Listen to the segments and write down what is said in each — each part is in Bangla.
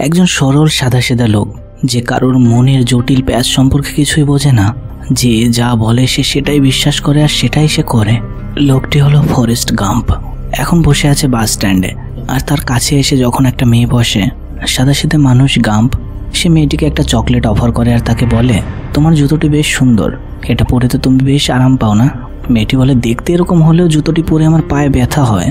একজন সরল সাদাসিধা লোক, যে কারোর মনের জটিল প্যাচ সম্পর্কে কিছুই বোঝে না, যে যা বলে সে সেটাই বিশ্বাস করে আর সেটাই সে করে। লোকটি হলো ফরেস্ট গাম্প। এখন বসে আছে বাস স্ট্যান্ডে, আর তার কাছে এসে যখন একটা মেয়ে বসে, সাদাসিধে মানুষ গাম্প সে মেয়েটিকে একটা চকলেট অফার করে আর তাকে বলে, তোমার জুতোটি বেশ সুন্দর, এটা পরে তো তুমি বেশ আরাম পাও না? মেয়েটি বলে, দেখতে এরকম হলেও জুতোটি পরে আমার পায়ে ব্যথা হয়।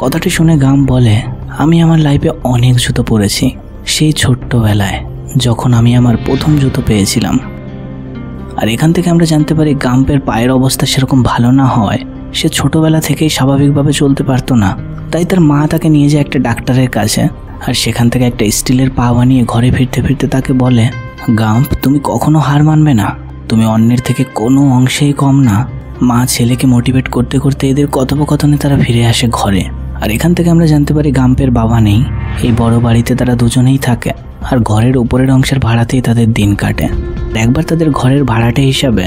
কথাটি শুনে গাম্প বলে, আমি আমার লাইফে অনেক জুতো পরেছি, সেই ছোট্টবেলায় যখন আমি আমার প্রথম জুতো পেয়েছিলাম। আর এখান থেকে আমরা জানতে পারি গাম্পের পায়ের অবস্থা সেরকম ভালো না হয় সে ছোটবেলা থেকেই স্বাভাবিকভাবে চলতে পারতো না। তাই তার মা তাকে নিয়ে যায় একটা ডাক্তারের কাছে, আর সেখান থেকে একটা স্টিলের পা বানিয়ে ঘরে ফিরতে ফিরতে তাকে বলে, গাম্প তুমি কখনো হার মানবে না, তুমি অন্যের থেকে কোনো অংশেই কম না। মা ছেলেকে মোটিভেট করতে করতে এদের কথোপকথনে তারা ফিরে আসে ঘরে। আর এখান থেকে আমরা জানতে পারি গাম্পের বাবা নেই, এই বড় বাড়িতে তারা দুজনেই থাকে, আর ঘরের উপরের অংশের ভাড়াতেই তাদের দিন কাটে। একবার তাদের ঘরের ভাড়াটে হিসাবে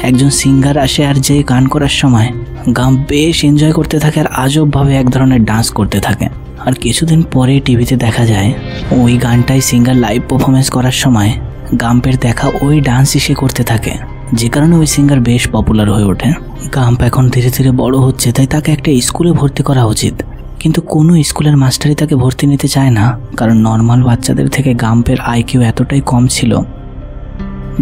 একজন সিঙ্গার আসে, আর যে গান করার সময় গাম্প বেশ এনজয় করতে থাকে আর আজবভাবে এক ধরনের ডান্স করতে থাকে। আর কিছুদিন পরে টিভিতে দেখা যায় ওই গানটাই সিঙ্গার লাইভ পারফরমেন্স করার সময় গাম্পের দেখা ওই ডান্সই সে করতে থাকে, যে কারণে ওই সিঙ্গার বেশ পপুলার হয়ে ওঠে। গাম্প এখন ধীরে ধীরে বড় হচ্ছে, তাই তাকে একটা স্কুলে ভর্তি করা উচিত, কিন্তু কোনো স্কুলের মাস্টারই তাকে ভর্তি নিতে চায় না, কারণ নর্মাল বাচ্চাদের থেকে গাম্পের আইকিউ এতটাই কম ছিল,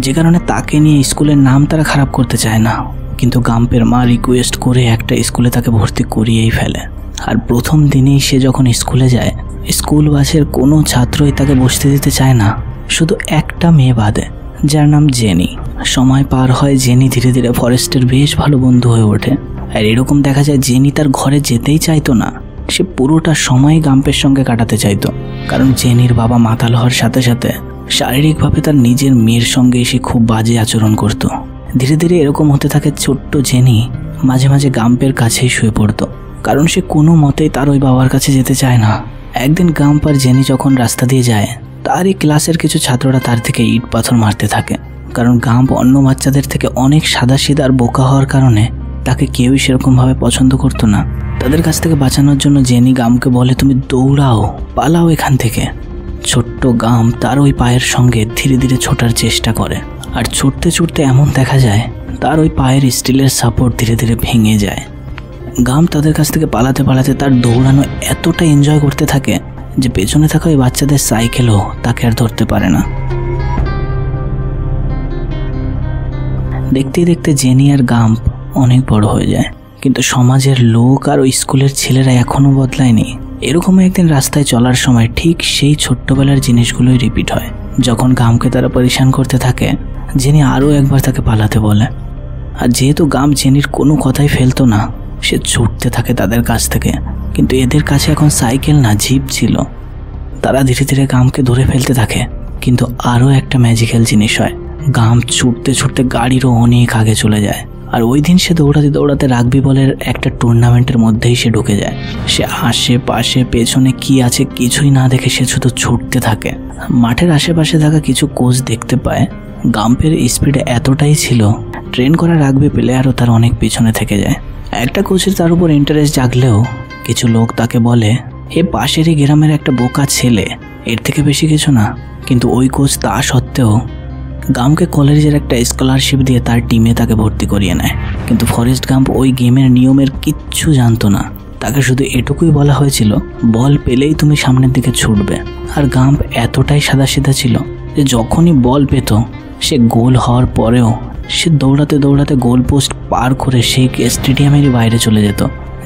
যে কারণে তাকে নিয়ে স্কুলের নাম তারা খারাপ করতে চায় না। কিন্তু গাম্পের মা রিকোয়েস্ট করে একটা স্কুলে তাকে ভর্তি করিয়েই ফেলে। আর প্রথম দিনেই সে যখন স্কুলে যায়, স্কুল বাসের কোনো ছাত্রই তাকে বসতে দিতে চায় না, শুধু একটা মেয়ে বাদে, যার নাম জেনি। সময় পার হয়, জেনি ধীরে ধীরে ফরেস্টের বেশ ভালো বন্ধু হয়ে ওঠে। আর এরকম দেখা যায় জেনি তার ঘরে যেতেই চাইতো না, সে পুরোটা সময় গাম্পের সঙ্গে কাটাতে চাইতো, কারণ জেনির বাবা মাতাল হওয়ার সাথে সাথে শারীরিকভাবে তার নিজের মেয়ের সঙ্গে এসে খুব বাজে আচরণ করত। ধীরে ধীরে এরকম হতে থাকে, ছোট্ট জেনি মাঝে মাঝে গাম্পের কাছেই শুয়ে পড়তো, কারণ সে কোনো মতেই তার ওই বাবার কাছে যেতে চায় না। একদিন গাম্প আর জেনি যখন রাস্তা দিয়ে যায়, তারই ক্লাসের কিছু ছাত্ররা তার থেকে ইট পাথর মারতে থাকে, কারণ গাম্প অন্য বাচ্চাদের থেকে অনেক সাদাসিধা আর বোকা হওয়ার কারণে তাকে কেউই সেরকমভাবে পছন্দ করতো না। তাদের কাছ থেকে বাঁচানোর জন্য জেনি গাম্পকে বলে, তুমি দৌড়াও, পালাও এখান থেকে। ছোট্ট গাম্প তার ওই পায়ের সঙ্গে ধীরে ধীরে ছোটার চেষ্টা করে, আর ছুটতে ছুটতে এমন দেখা যায় তার ওই পায়ের স্টিলের সাপোর্ট ধীরে ধীরে ভেঙে যায়। গাম্প তাদের কাছ থেকে পালাতে পালাতে তার দৌড়ানো এতটা এনজয় করতে থাকে যে পেছনে থাকা ওই বাচ্চাদের সাইকেলও তাকে আর ধরতে পারে না। দেখতে দেখতে জেনি আর গাম্প অনেক বড় হয়ে যায়, কিন্তু সমাজের লোক আর ওই স্কুলের ছেলেরা এখনো বদলায়নি। এরকম একদিন রাস্তায় চলার সময় ঠিক সেই ছোট্টবেলার জিনিসগুলোই রিপিট হয়। যখন গাম্পকে তারা পরিশান করতে থাকে, জেনি আরও একবার তাকে পালাতে বলে, আর যেহেতু গাম্প জেনির কোনো কথাই ফেলতো না, সে ছুটতে থাকে তাদের কাছ থেকে। কিন্তু এদের কাছে এখন সাইকেল না, জিপ ছিল। তারা ধীরে ধীরে গাম্পকে ধরে ফেলতে থাকে, কিন্তু আরও একটা ম্যাজিক্যাল জিনিস হয়, গাম্প ছুটতে ছুটতে গাড়িরও অনেক আগে চলে যায়। আর ওই দিন সে দৌড়াতে দৌড়াতে রাগবি বলের একটা টুর্নামেন্টের মধ্যেই সে ঢুকে যায়। সে আশেপাশে পেছনে কি আছে কিছুই না দেখে সে শুধু ছুটতে থাকে। মাঠের আশেপাশে থাকা কিছু কোচ দেখতে পায় গাম্পের স্পিড এতটাই ছিল, ট্রেন করা রাগবি প্লেয়ারও তার অনেক পিছনে থেকে যায়। একটা কোচের তার উপর ইন্টারেস্ট জাগলেও কিছু লোক তাকে বলে, এ পাশেরই গ্রামের একটা বোকা ছেলে, এর থেকে বেশি কিছু না। কিন্তু ওই কোচ তা সত্ত্বেও গাম্পকে কলেজের একটা স্কলারশিপ দিয়ে তার টিমে তাকে ভর্তি করিয়ে নেয়। কিন্তু ফরেস্ট গাম্প ওই গেমের নিয়মের কিচ্ছু জানতো না, তাকে শুধু এটুকুই বলা হয়েছিল, বল পেলেই তুমি সামনের দিকে ছুটবে। আর গাম্প এতটাই সাদাসিধা ছিল যে যখনই বল পেত, সে গোল হওয়ার পরেও সে দৌড়াতে দৌড়াতে গোল পোস্ট পার করে সেই স্টেডিয়ামেরই বাইরে চলে যেত,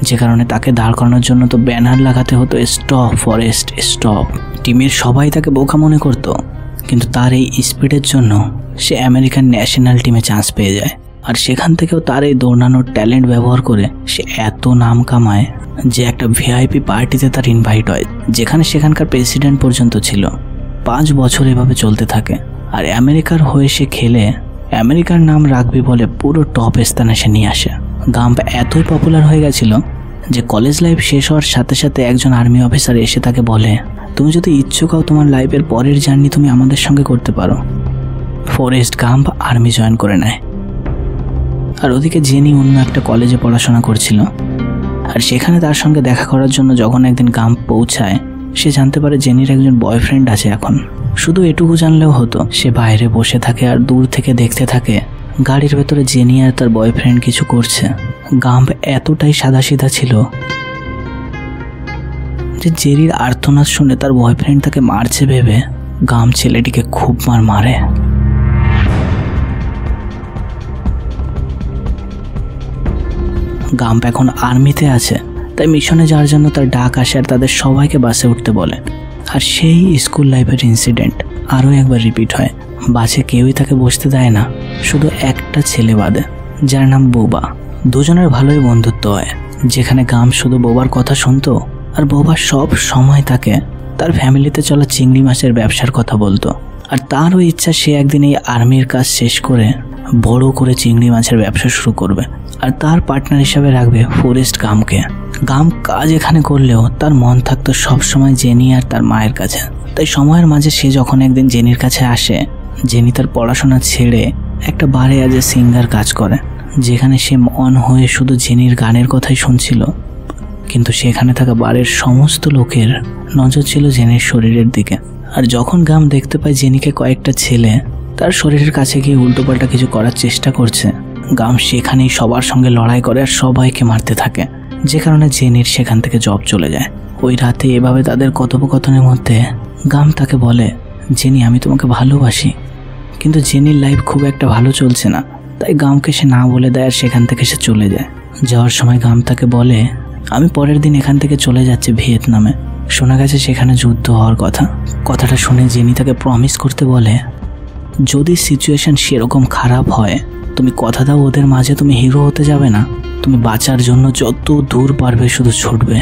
যে কারণে তাকে দাঁড় করানোর জন্য তো ব্যানার লাগাতে হতো, স্টপ ফরেস্ট স্টপ। টিমের সবাই তাকে বোকা মনে করত, কিন্তু তার এই স্পিডের জন্য সে আমেরিকান ন্যাশনাল টিমে চান্স পেয়ে যায়। আর সেখান থেকেও তার এই দৌড়ানোর ট্যালেন্ট ব্যবহার করে সে এত নাম কামায় যে একটা ভিআইপি পার্টিতে তার ইনভাইট হয়, যেখানে সেখানকার প্রেসিডেন্ট পর্যন্ত ছিল। 5 বছর এভাবে চলতে থাকে। আর আমেরিকার হয়ে সে খেলে আমেরিকার নাম রাগবি বলে পুরো টপ স্থানে সে নিয়ে আসে। গাম্প এতই পপুলার হয়ে গেছিল যে কলেজ লাইফ শেষ হওয়ার সাথে সাথে একজন আর্মি অফিসার এসে তাকে বলে, তুমি যদি ইচ্ছুক হও তোমার লাইফের পরের জার্নি তুমি আমাদের সঙ্গে করতে পারো। ফরেস্ট গাম্প আর্মি জয়েন করে নেয়। আর ওদিকে জেনি অন্য একটা কলেজে পড়াশোনা করছিল। আর সেখানে তার সঙ্গে দেখা করার জন্য যখন একদিন গাম্প পৌঁছায়, সে জানতে পারে জেনির একজন বয়ফ্রেন্ড আছে এখন। শুধু এটুকু জানলেও হতো, সে বাইরে বসে থাকে আর দূর থেকে দেখতে থাকে গাড়ির ভেতরে জেনি আর তার বয়ফ্রেন্ড কিছু করছে। গাম্প এতটাই সাদাসিধা ছিল যে জেরির আর্তনাদ শুনে তার বয়ফ্রেন্ড তাকে মারছে ভেবে গাম্প ছেলেটিকে খুব মারে। গাম্প এখন আর্মিতে আছে, তাই মিশনে যাওয়ার জন্য তার ডাক আসে আর তাদের সবাইকে বাসে উঠতে বলে। আর সেই স্কুল লাইফের ইনসিডেন্ট আরও একবার রিপিট হয়। বাসে কেউই তাকে বসতে দেয় না, শুধু একটা ছেলে বাদে, যার নাম বোবা। দুজনের ভালোই বন্ধুত্ব হয়, যেখানে গাম্প শুধু বোবার কথা শুনতো আর বোবা সব সময় তাকে তার ফ্যামিলিতে চলা চিংড়ি মাছের ব্যবসার কথা বলতো। আর তারও ইচ্ছা সে একদিন এই আর্মির কাজ শেষ করে বড় করে চিংড়ি মাছের ব্যবসা শুরু করবে আর তার পার্টনার হিসাবে রাখবে ফরেস্ট গাম্পকে। গাম্প কাজ এখানে করলেও তার মন থাকতো সবসময় জেনি আর তার মায়ের কাছে। তাই সময়ের মাঝে সে যখন একদিন জেনির কাছে আসে, জেনি তার পড়াশোনা ছেড়ে একটা বারে অ্যাজ এ সিঙ্গার কাজ করে, যেখানে সে মন হয়ে শুধু জেনির গানের কথাই শুনছিল। কিন্তু সেখানে থাকা বারের সমস্ত লোকের নজর ছিল জেনির শরীরের দিকে। আর যখন গাম্প দেখতে পায় জেনিকে কয়েকটা ছেলে তার শরীরের কাছে গিয়ে উল্টোপাল্টা কিছু করার চেষ্টা করছে, গাম্প সেখানেই সবার সঙ্গে লড়াই করে আর সবাইকে মারতে থাকে, যে কারণে জেনির সেখান থেকে জব চলে যায়। ওই রাতে এভাবে তাদের কথোপকথনের মধ্যে গাম্প তাকে বলে, জেনি আমি তোমাকে ভালোবাসি। কিন্তু জেনির লাইফ খুব একটা ভালো চলছে না, তাই গাম্পকে সে না বলে দেয় আর সেখান থেকে সে চলে যায়। যাওয়ার সময় গাম্প তাকে বলে, আমি পরের দিন এখান থেকে চলে যাচ্ছি ভিয়েতনামে, শোনা গেছে সেখানে যুদ্ধ হওয়ার কথা। কথাটা শুনে জেনি তাকে প্রমিস করতে বলে, যদি সিচুয়েশন সেরকম খারাপ হয় তুমি কথা দাও ওদের মাঝে তুমি হিরো হতে যাবে না, তুমি বাঁচার জন্য যত দূর পারবে শুধু ছুটবে।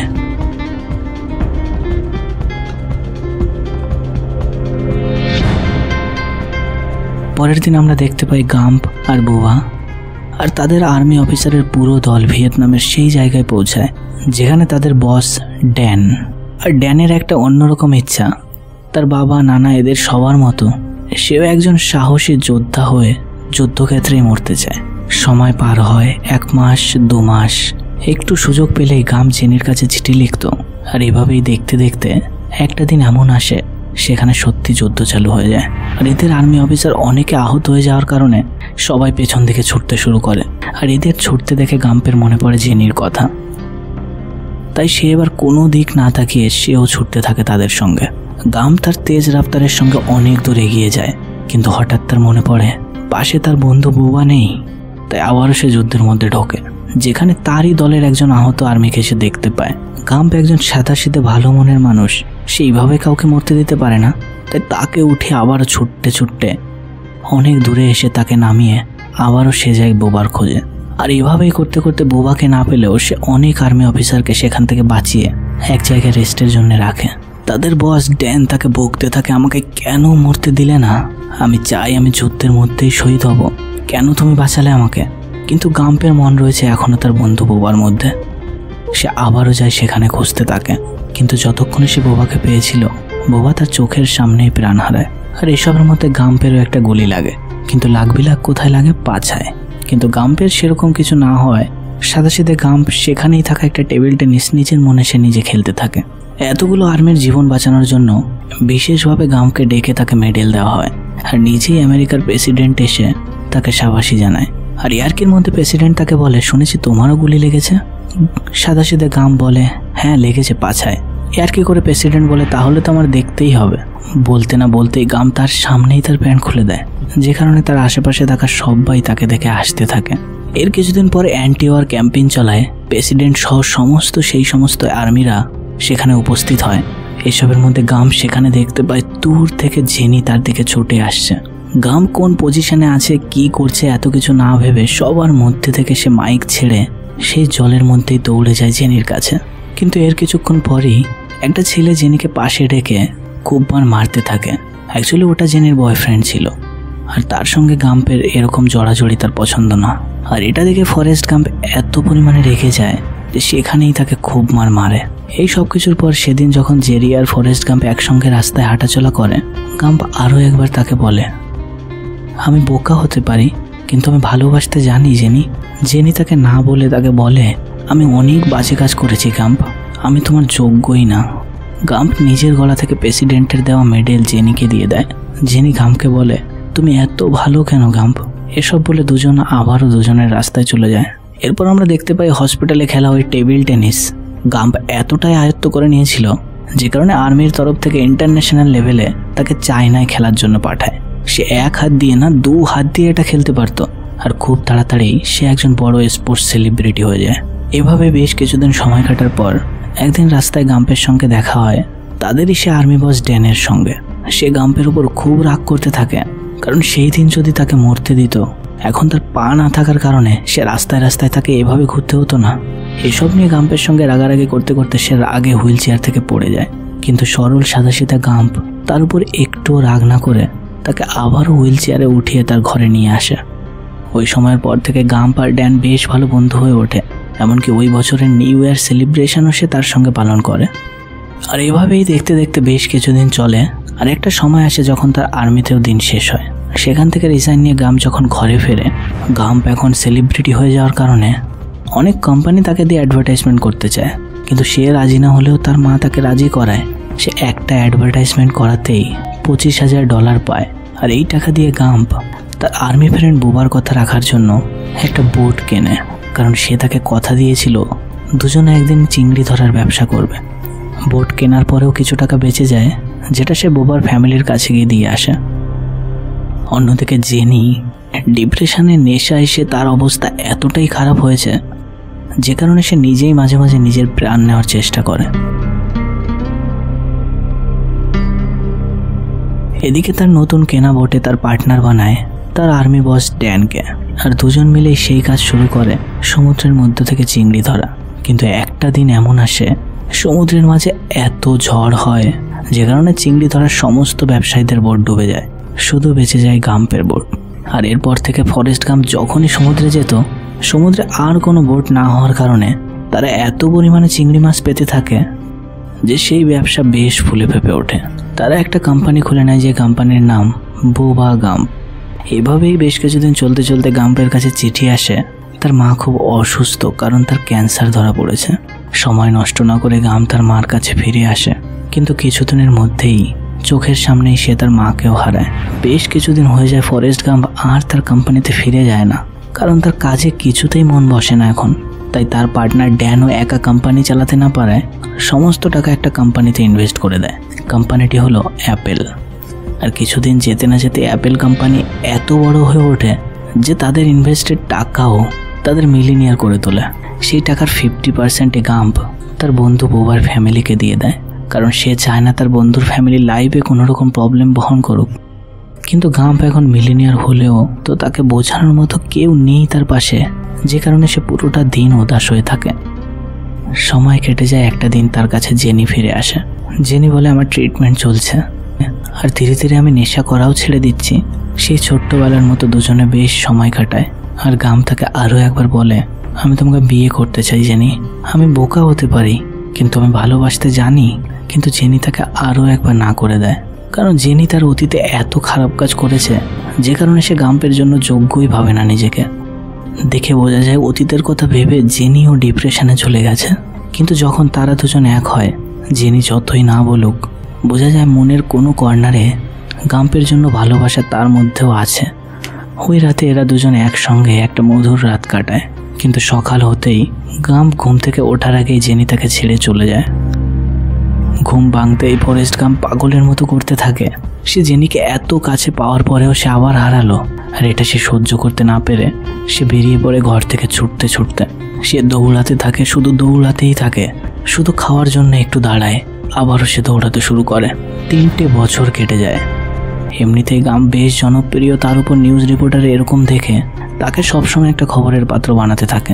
পরের দিন আমরা দেখতে পাই গাম্প আর বোবা আর তাদের আর্মি অফিসারের পুরো দল ভিয়েতনামের সেই জায়গায় পৌঁছায় যেখানে তাদের বস ড্যান। আর ড্যানের একটা অন্যরকম ইচ্ছা, তার বাবা নানা এদের সবার মতো সেও একজন সাহসী যোদ্ধা হয়ে যুদ্ধক্ষেত্রেই মরতে চায়। সময় পার হয় 1 মাস 2 মাস, একটু সুযোগ পেলেই গাম্প জেনির কাছে চিঠি লিখত। আর এভাবেই দেখতে দেখতে একটা দিন এমন আসে সেখানে সত্যি যুদ্ধ চালু হয়ে যায়। আর এদের আর্মি অফিসার অনেকে আহত হয়ে যাওয়ার কারণে সবাই পেছন দিকে ছুটতে শুরু করে। আর এদের ছুটতে দেখে গাম্পের মনে পড়ে জেনির কথা, তাই সে এবার কোনো দিক না তাকিয়ে সেও ছুটতে থাকে তাদের সঙ্গে। গাম্প তার তেজ রাফতারের সঙ্গে অনেক দূর এগিয়ে যায়, কিন্তু হঠাৎ তার মনে পড়ে পাশে তার বন্ধু বোবা নেই। তাই আবারও সে যুদ্ধের মধ্যে ঢোকে, যেখানে তারই দলের একজন আহত আর্মিকে সে দেখতে পায়। গাম্প একজন সাদাসিধে ভালো মনের মানুষ, সেইভাবে কাউকে মরতে দিতে পারে না, তাই তাকে উঠে আবারও ছুটতে ছুটতে অনেক দূরে এসে তাকে নামিয়ে আবারও সে যায় বোবার খোঁজে। আর এভাবেই করতে করতে বোবাকে না পেলেও সে অনেক আর্মি অফিসারকে সেখান থেকে বাঁচিয়ে এক জায়গায় রেস্টের জন্য রাখে। তাদের বস ড্যান তাকে বকতে থাকে, আমাকে কেন মরতে দিলে না, আমি চাই আমি যুদ্ধের মধ্যেই শহীদ হব, কেন তুমি বাঁচালে আমাকে। কিন্তু গাম্পের মন রয়েছে এখনও তার বন্ধু বোবার মধ্যে। সে আবারও যায় সেখানে খুঁজতে থাকে, কিন্তু যতক্ষণে সে বোবাকে পেয়েছিল বোবা তার চোখের সামনেই প্রাণ হারায়। আর এসবের মধ্যে গাম্পেরও একটা গুলি লাগে, কিন্তু লাগবিলাগ কোথায় লাগে, পাছায়। কিন্তু গাম্পের সেরকম কিছু না হয় সাদাসিধে গাম্প সেখানেই থাকা একটা টেবিল টেনিস নিজের মনে সে নিজে খেলতে থাকে। এতগুলো আর্মির জীবন বাঁচানোর জন্য বিশেষভাবে গাম্পকে ডেকে তাকে মেডেল দেওয়া হয়। আর নিজেই আমেরিকার প্রেসিডেন্ট এসে তাকে সাবাসী জানায়। আর ইয়ার্কির মধ্যে প্রেসিডেন্ট তাকে বলে, শুনেছি তোমারও গুলি লেগেছে। সাদাসিধে গাম্প বলে, হ্যাঁ লেগেছে পাছায়। ইয়ার্কি করে প্রেসিডেন্ট বলে, তাহলে তো আমার দেখতেই হবে। বলতে না বলতেই গাম্প তার সামনেই তার প্যান্ট খুলে দেয়, যে কারণে তার আশেপাশে থাকা সবাই তাকে দেখে হাসতে থাকে। এর কিছুদিন পরে অ্যান্টি ওয়ার ক্যাম্পেইন চলায় প্রেসিডেন্ট সহ সেই সমস্ত আর্মিরা সেখানে উপস্থিত হয়। এসবের মধ্যে গাম্প সেখানে দেখতে পায় দূর থেকে জেনি তার দিকে ছুটে আসছে। গাম্প কোন পজিশনে আছে, কি করছে, এত কিছু না ভেবে সবার মধ্যে থেকে সে মাইক ছেড়ে সেই জলের মধ্যেই দৌড়ে যায় জেনির কাছে। কিন্তু এর কিছুক্ষণ পরেই একটা ছেলে জেনিকে পাশে ডেকে খুববার মারতে থাকে। অ্যাকচুয়ালি ওটা জেনির বয়ফ্রেন্ড ছিল, আর তার সঙ্গে গাম্পের এরকম জড়াজড়ি তার পছন্দ না। আর এটা দেখে ফরেস্ট গাম্প এত পরিমাণে রেগে যায় যে সেখানেই তাকে খুব মারে। এই সব কিছুর পর সেদিন যখন জেরি আর ফরেস্ট গাম্প একসঙ্গে রাস্তায় হাঁটাচলা করে, গাম্প আরও একবার তাকে বলে, আমি বোকা হতে পারি কিন্তু আমি ভালোবাসতে জানি জেনি। জেনি তাকে না বলে তাকে বলে, আমি অনেক বাজে কাজ করেছি গাম্প, আমি তোমার যোগ্যই না। গাম্প নিজের গলা থেকে প্রেসিডেন্টের দেওয়া মেডেল জেনিকে দিয়ে দেয়। জেনি গাম্পকে বলে, তুমি এত ভালো কেন গাম্প? এসব বলে দুজন আবারও দুজনের রাস্তায় চলে যায়। এরপর আমরা দেখতে পাই হসপিটালে খেলা ওই টেবিল টেনিস গাম্প এতটাই আয়ত্ত করে নিয়েছিল যে কারণে আর্মির তরফ থেকে ইন্টারন্যাশনাল লেভেলে তাকে চায়নায় খেলার জন্য পাঠায়। সে এক হাত দিয়ে না 2 হাত দিয়ে এটা খেলতে পারত, আর খুব তাড়াতাড়ি সে একজন বড় স্পোর্টস সেলিব্রিটি হয়ে যায়। এভাবে বেশ কিছুদিন সময় কাটার পর একদিন রাস্তায় গাম্পের সঙ্গে দেখা হয় তাদেরই সে আর্মি বস ড্যানের সঙ্গে। সে গাম্পের উপর খুব রাগ করতে থাকে, কারণ সেই দিন যদি তাকে মরতে দিত, এখন তার পা না থাকার কারণে সে রাস্তায় রাস্তায় তাকে এভাবে ঘুরতে হতো না। এসব নিয়ে গাম্পের সঙ্গে রাগারাগি করতে করতে সে রাগে হুইল চেয়ার থেকে পড়ে যায়। কিন্তু সরল সাদাসিধা গাম্প তার উপর একটুও রাগ না করে তাকে আবারও হুইল চেয়ারে উঠিয়ে তার ঘরে নিয়ে আসে। ওই সময়ের পর থেকে গাম্প আর ড্যান বেশ ভালো বন্ধু হয়ে ওঠে। এমনকি ওই বছরের নিউ ইয়ার সেলিব্রেশনও সে তার সঙ্গে পালন করে। আর এভাবেই দেখতে দেখতে বেশ কিছুদিন চলে। আর একটা সময় আসে যখন তার আর্মিতেও দিন শেষ হয়। সেখান থেকে রিজাইন নিয়ে গাম্প যখন ঘরে ফেরে, গাম্প এখন সেলিব্রিটি হয়ে যাওয়ার কারণে অনেক কোম্পানি তাকে দিয়ে অ্যাডভার্টাইজমেন্ট করতে চায়, কিন্তু সে রাজি না হলেও তার মা তাকে রাজি করায়। সে একটা অ্যাডভার্টাইজমেন্ট করাতেই $25,000 পায়। আর এই টাকা দিয়ে গাম্প তার আর্মি ফ্রেন্ড বুবার কথা রাখার জন্য একটা বোট কেনে, কারণ সে তাকে কথা দিয়েছিল দুজনে একদিন চিংড়ি ধরার ব্যবসা করবে। বোট কেনার পরেও কিছু টাকা বেঁচে যায়, যেটা সে বুবার ফ্যামিলির কাছে গিয়ে দিয়ে আসে। অন্যদিকে জেনি ডিপ্রেশনের নেশা এসে তার অবস্থা এতটাই খারাপ হয়েছে যে কারণে সে নিজেই মাঝে মাঝে নিজের প্রাণ নেওয়ার চেষ্টা করে। এদিকে তার নতুন কেনা বোটে তার পার্টনার বানায় তার আর্মি বস ড্যানকে, আর দুজন মিলেই সেই কাজ শুরু করে সমুদ্রের মধ্য থেকে চিংড়ি ধরা। কিন্তু একটা দিন এমন আসে সমুদ্রের মাঝে এত ঝড় হয় যে কারণে চিংড়ি ধরার সমস্ত ব্যবসায়ীদের বোট ডুবে যায়, শুধু বেঁচে যায় গাম্পের বোট। আর এরপর থেকে ফরেস্ট গাম্প যখনই সমুদ্রে যেত, সমুদ্রে আর কোনো বোট না হওয়ার কারণে তারা এত পরিমাণে চিংড়ি মাছ পেতে থাকে যে সেই ব্যবসা বেশ ফুলে ফেঁপে ওঠে। তারা একটা কোম্পানি খুলে নেয়, যে কোম্পানির নাম বোবা গাম্প। এভাবেই বেশ কিছুদিন চলতে চলতে গাম্পের কাছে চিঠি আসে তার মা খুব অসুস্থ, কারণ তার ক্যান্সার ধরা পড়েছে। সময় নষ্ট না করে গাম্প তার মার কাছে ফিরে আসে, কিন্তু কিছুদিনের মধ্যেই চোখের সামনেই সে তার মাকেও হারায়। বেশ কিছুদিন হয়ে যায় ফরেস্ট গাম্প আর তার কোম্পানিতে ফিরে যায় না, কারণ তার কাজে কিছুতেই মন বসে না এখন। তাই তার পার্টনার ড্যানও একা কোম্পানি চালাতে না পারায় সমস্ত টাকা একটা কোম্পানিতে ইনভেস্ট করে দেয়। কোম্পানিটি হলো অ্যাপেল। আর কিছুদিন যেতে না যেতে অ্যাপেল কোম্পানি এত বড় হয়ে ওঠে যে তাদের ইনভেস্টেড টাকাও তাদের মিলিনিয়ার করে তোলে। সেই টাকার 50% গাম্প তার বন্ধু বোবার ফ্যামিলিকে দিয়ে দেয়, কারণ সে চায় না তার বন্ধুর ফ্যামিলি লাইফে কোনো রকম প্রবলেম বহন করুক। কিন্তু গাম্প এখন মিলিনিয়ার হলেও তো তাকে বোঝানোর মতো কেউ নেই তার পাশে, যে কারণে সে পুরোটা দিন উদাস হয়ে থাকে। সময় কেটে যায়। একটা দিন তার কাছে জেনি ফিরে আসে। জেনি বলে, আমার ট্রিটমেন্ট চলছে আর ধীরে ধীরে আমি নেশা করাও ছেড়ে দিচ্ছি। সেই ছোট্টবেলার মতো দুজনে বেশ সময় কাটায়। আর গাম্প তাকে আরও একবার বলে, আমি তোমাকে বিয়ে করতে চাই জেনি। আমি বোকা হতে পারি, কিন্তু আমি ভালোবাসতে জানি। কিন্তু জেনি তাকে আরও একবার না করে দেয়, কারণ জেনি তার অতীতে এত খারাপ কাজ করেছে যে কারণে সে গাম্পের জন্য যোগ্যই ভাবে না নিজেকে। দেখে বোঝা যায় অতীতের কথা ভেবে জেনিও ডিপ্রেশনে চলে গেছে। কিন্তু যখন তারা দুজন এক হয়, জেনি যতই না বলুক, বোঝা যায় মনের কোনো কর্নারে গাম্পের জন্য ভালোবাসা তার মধ্যেও আছে। ওই রাতে এরা দুজন একসঙ্গে একটা মধুর রাত কাটায়। কিন্তু সকাল হতেই গাম্প ঘুম থেকে ওঠার আগেই জেনি তাকে ছেড়ে চলে যায়। ঘুম ভাঙতেই ফরেস্ট গাম্প পাগলের মতো করতে থাকে। সে জেনিকে এত কাছে পাওয়ার পরেও সে আবার হারালো, আর এটা সে সহ্য করতে না পেরে সে বেরিয়ে পড়ে ঘর থেকে ছুটতে ছুটতে। সে দৌড়াতে থাকে, শুধু দৌড়াতেই থাকে। শুধু খাওয়ার জন্য একটু দাঁড়ায়, আবারও সে দৌড়াতে শুরু করে। 3টে বছর কেটে যায়। এমনিতেই গাম্প বেশ জনপ্রিয়, তার উপর নিউজ রিপোর্টার এরকম দেখে তাকে সবসময় একটা খবরের পাত্র বানাতে থাকে।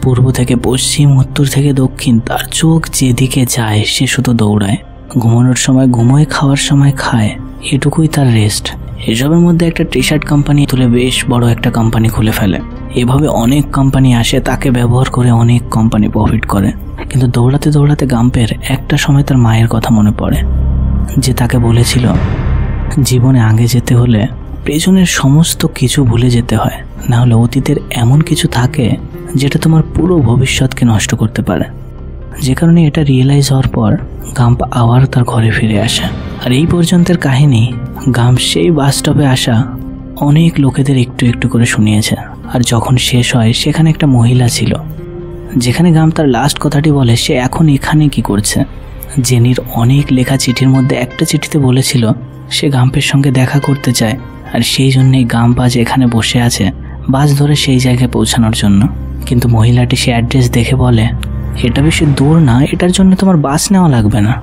পূর্ব থেকে পশ্চিম, উত্তর থেকে দক্ষিণ, তার চোখ যেদিকে যায় সে শুধু দৌড়ায়। ঘুমানোর সময় ঘুমোয়, খাওয়ার সময় খায়, এটুকুই তার রেস্ট। এসবের মধ্যে একটা টি শার্ট কোম্পানি তুলে বেশ বড় একটা কোম্পানি খুলে ফেলে। এভাবে অনেক কোম্পানি আসে, তাকে ব্যবহার করে অনেক কোম্পানি প্রফিট করে। কিন্তু দৌড়াতে দৌড়াতে গাম্পের একটা সময় তার মায়ের কথা মনে পড়ে, যে তাকে বলেছিল জীবনে আগে যেতে হলে পেছনের সমস্ত কিছু ভুলে যেতে হয়, না হলে অতীতের এমন কিছু থাকে যেটা তোমার পুরো ভবিষ্যৎকে নষ্ট করতে পারে। যে কারণে এটা রিয়েলাইজ হওয়ার পর গাম্প আবার তার ঘরে ফিরে আসে। আর এই পর্যন্তের কাহিনী গাম্প সেই বাস স্টপে আসা অনেক লোকেদের একটু একটু করে শুনিয়েছে। আর যখন শেষ হয় সেখানে একটা মহিলা ছিল, যেখানে গাম্প তার লাস্ট কথাটি বলে সে এখন এখানে কি করছে। জেনির অনেক লেখা চিঠির মধ্যে একটা চিঠিতে বলেছিল সে গাম্পের সঙ্গে দেখা করতে চায়, আর সেই জন্যই গাম্প আজ এখানে বসে আছে বাস ধরে সেই জায়গায় পৌঁছানোর জন্য। কিন্তু মহিলাটি সে অ্যাড্রেস দেখে বলে এটা বেশি দূর না, এটার জন্য তোমার বাস নেওয়া লাগবে না।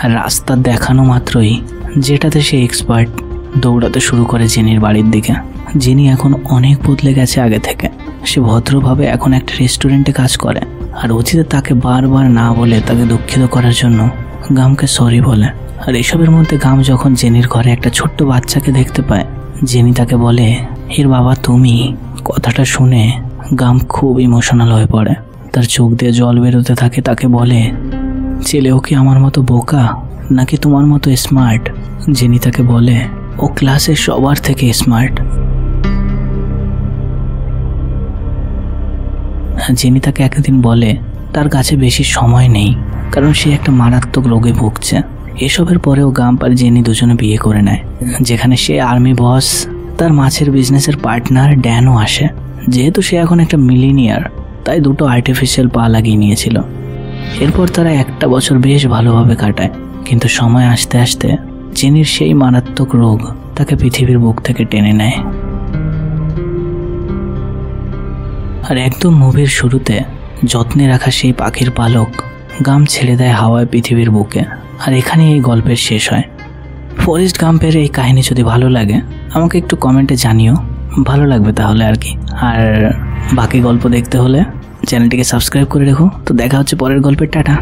আর রাস্তা দেখানো মাত্রই যেটাতে সে এক্সপার্ট দৌড়াতে শুরু করে জেনির বাড়ির দিকে। জেনি এখন অনেক বদলে গেছে আগে থেকে। সে ভদ্রভাবে এখন একটা রেস্টুরেন্টে কাজ করে, আর অতীতে তাকে বারবার না বলে তাকে দুঃখিত করার জন্য গামকে সরি বলে। আর এসবের মধ্যে গাম যখন জেনির ঘরে একটা ছোট্ট বাচ্চাকে দেখতে পায়, জেনি তাকে বলে এর বাবা তুমি। কথাটা শুনে গাম খুব ইমোশনাল হয়ে পড়ে, তার চোখ দিয়ে জল বেরোতে থাকে। তাকে বলে ছেলেও কি আমার মতো বোকা নাকি তোমার মতো স্মার্ট? জেনি তাকে বলে ও ক্লাসে সবার থেকে স্মার্ট। জেনি তাকে একদিন বলে তার কাছে বেশি সময় নেই, কারণ সে একটা মারাত্মক রোগে ভুগছে। এসবের পরেও গাম্প আর জেনি দুজনে বিয়ে করে নেয়, যেখানে সে আর্মি বস, তার মাছের বিজনেসের পার্টনার ড্যানও আসে। যেহেতু সে এখন একটা মিলিনিয়ার, তাই দুটো আর্টিফিশিয়াল পা লাগিয়ে নিয়েছিল। এরপর তারা একটা বছর বেশ ভালোভাবে কাটায়, কিন্তু সময় আসতে আসতে জেনির সেই মারাত্মক রোগ তাকে পৃথিবীর বুক থেকে টেনে নেয়। আর একদম মুভির শুরুতে যত্নে রাখা সেই পাখির পালক গাম ছেড়ে দেয় হাওয়ায় পৃথিবীর বুকে। আর এখানে এই গল্পের শেষ হয়। ফরেস্ট গাম্পের এই কাহিনী যদি ভালো লাগে আমাকে একটু কমেন্টে জানিও, ভালো লাগবে তাহলে আর কি। আর বাকি গল্প দেখতে হলে চ্যানেলটিকে সাবস্ক্রাইব করে রেখো। তো দেখা হচ্ছে পরের গল্পের। টাটা।